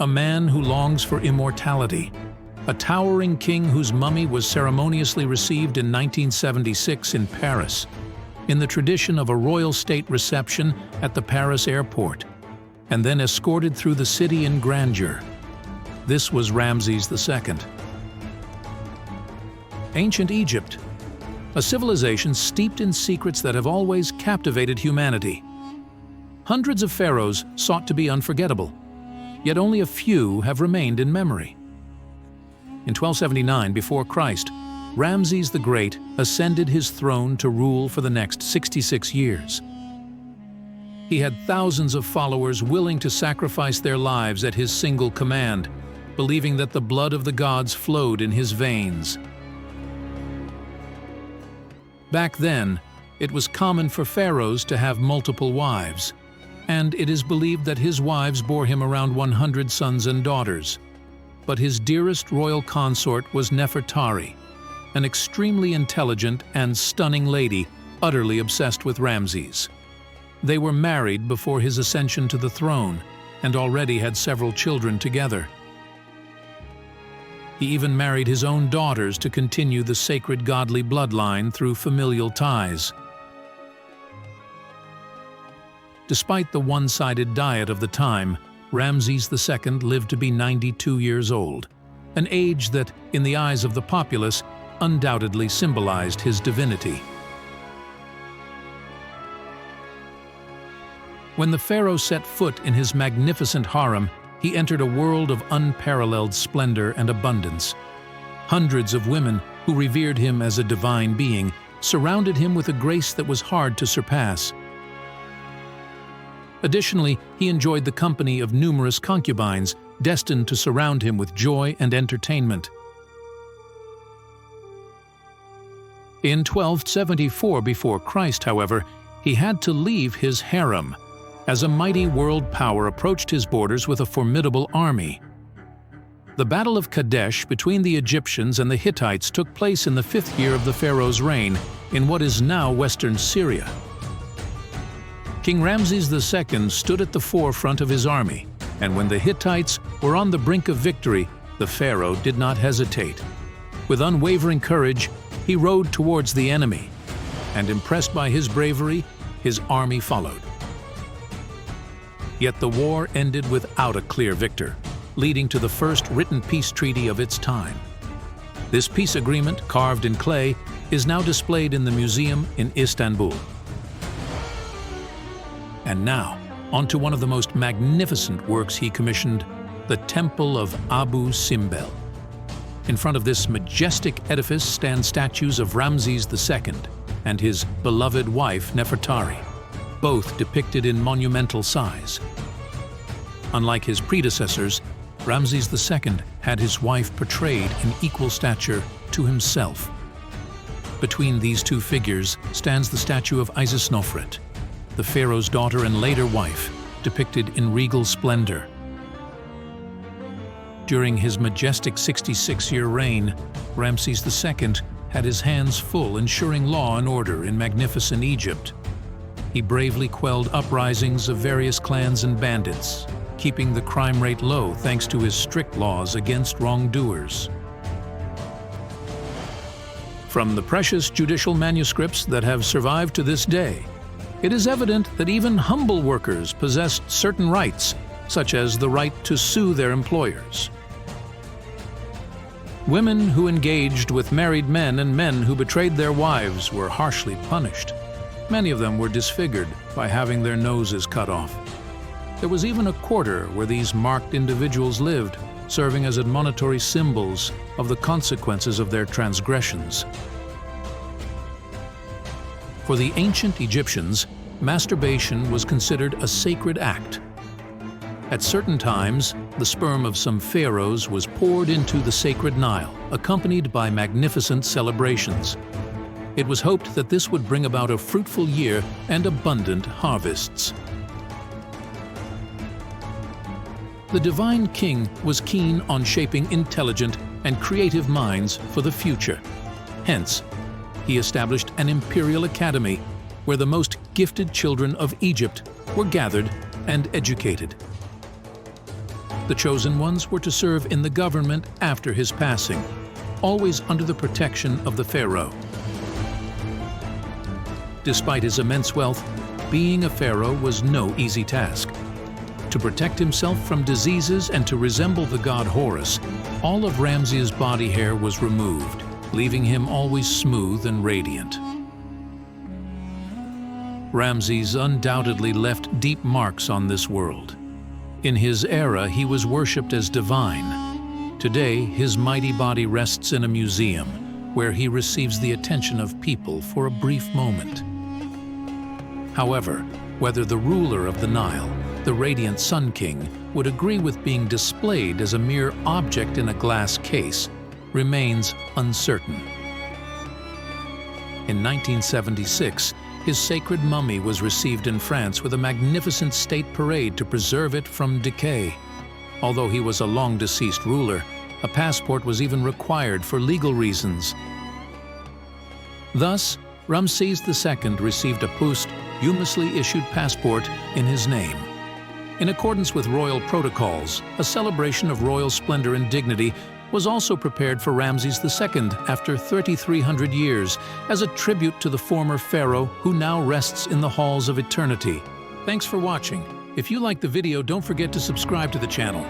a man who longs for immortality, a towering king whose mummy was ceremoniously received in 1976 in Paris, in the tradition of a royal state reception at the Paris airport, and then escorted through the city in grandeur. This was Ramses II. Ancient Egypt, a civilization steeped in secrets that have always captivated humanity. Hundreds of pharaohs sought to be unforgettable, yet only a few have remained in memory. In 1279 before Christ, Ramses the Great ascended his throne to rule for the next 66 years. He had thousands of followers willing to sacrifice their lives at his single command, believing that the blood of the gods flowed in his veins. Back then, it was common for pharaohs to have multiple wives, and it is believed that his wives bore him around 100 sons and daughters. But his dearest royal consort was Nefertari, an extremely intelligent and stunning lady utterly obsessed with Ramses. They were married before his ascension to the throne and already had several children together. He even married his own daughters to continue the sacred godly bloodline through familial ties. Despite the one-sided diet of the time, Ramses II lived to be 92 years old, an age that, in the eyes of the populace, undoubtedly symbolized his divinity. When the pharaoh set foot in his magnificent harem, he entered a world of unparalleled splendor and abundance. Hundreds of women who revered him as a divine being surrounded him with a grace that was hard to surpass. Additionally, he enjoyed the company of numerous concubines destined to surround him with joy and entertainment. In 1274 before Christ, however, he had to leave his harem, as a mighty world power approached his borders with a formidable army. The Battle of Kadesh between the Egyptians and the Hittites took place in the 5th year of the pharaoh's reign in what is now western Syria. King Ramses II stood at the forefront of his army, and when the Hittites were on the brink of victory, the pharaoh did not hesitate. With unwavering courage, he rode towards the enemy, and impressed by his bravery, his army followed. Yet the war ended without a clear victor, leading to the first written peace treaty of its time. This peace agreement, carved in clay, is now displayed in the museum in Istanbul. And now, onto one of the most magnificent works he commissioned, the Temple of Abu Simbel. In front of this majestic edifice stand statues of Ramses II and his beloved wife Nefertari, both depicted in monumental size. Unlike his predecessors, Ramses II had his wife portrayed in equal stature to himself. Between these two figures stands the statue of Isis Nofret, the pharaoh's daughter and later wife, depicted in regal splendor. During his majestic 66-year reign, Ramses II had his hands full ensuring law and order in magnificent Egypt. He bravely quelled uprisings of various clans and bandits, keeping the crime rate low thanks to his strict laws against wrongdoers. From the precious judicial manuscripts that have survived to this day, it is evident that even humble workers possessed certain rights, such as the right to sue their employers. Women who engaged with married men and men who betrayed their wives were harshly punished. Many of them were disfigured by having their noses cut off. There was even a quarter where these marked individuals lived, serving as admonitory symbols of the consequences of their transgressions. For the ancient Egyptians, masturbation was considered a sacred act. At certain times, the sperm of some pharaohs was poured into the sacred Nile, accompanied by magnificent celebrations. It was hoped that this would bring about a fruitful year and abundant harvests. The divine king was keen on shaping intelligent and creative minds for the future. Hence, he established an imperial academy where the most gifted children of Egypt were gathered and educated. The chosen ones were to serve in the government after his passing, always under the protection of the pharaoh. Despite his immense wealth, being a pharaoh was no easy task. To protect himself from diseases and to resemble the god Horus, all of Ramses' body hair was removed, leaving him always smooth and radiant. Ramses undoubtedly left deep marks on this world. In his era, he was worshipped as divine. Today, his mighty body rests in a museum, where he receives the attention of people for a brief moment. However, whether the ruler of the Nile, the radiant Sun King, would agree with being displayed as a mere object in a glass case remains uncertain. In 1976, his sacred mummy was received in France with a magnificent state parade to preserve it from decay. Although he was a long-deceased ruler, a passport was even required for legal reasons. Thus, Ramses II received a posthumously issued passport in his name. In accordance with royal protocols, a celebration of royal splendor and dignity was also prepared for Ramses II after 3,300 years as a tribute to the former pharaoh who now rests in the halls of eternity. Thanks for watching. If you liked the video, don't forget to subscribe to the channel.